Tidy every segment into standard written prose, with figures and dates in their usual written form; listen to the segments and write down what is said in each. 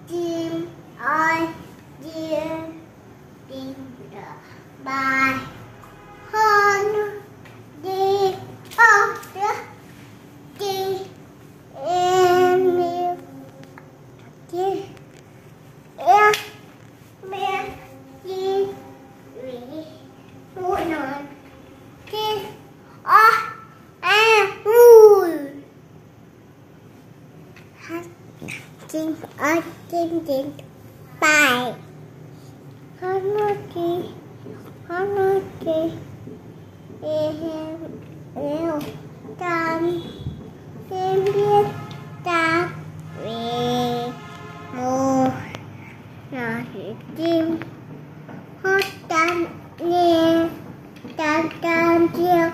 chim ơi chia tìm bài hơn đi chi em yêu chi em mẹ chi vì vui nói chi vui chim ơi chim chim bài hơn chi em yêu tâm em biết ta về mùa là chim hót tan nghe tan tan chiều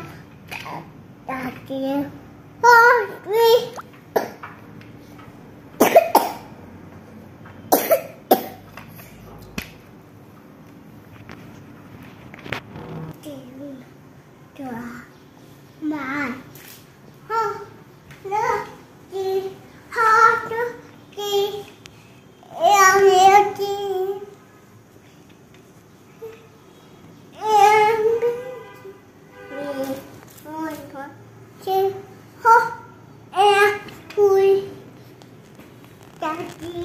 ta chiều hót đi chim mà hót nước chi hót nước chi em yêu chi em vì vui thôi chim hót vui ta chi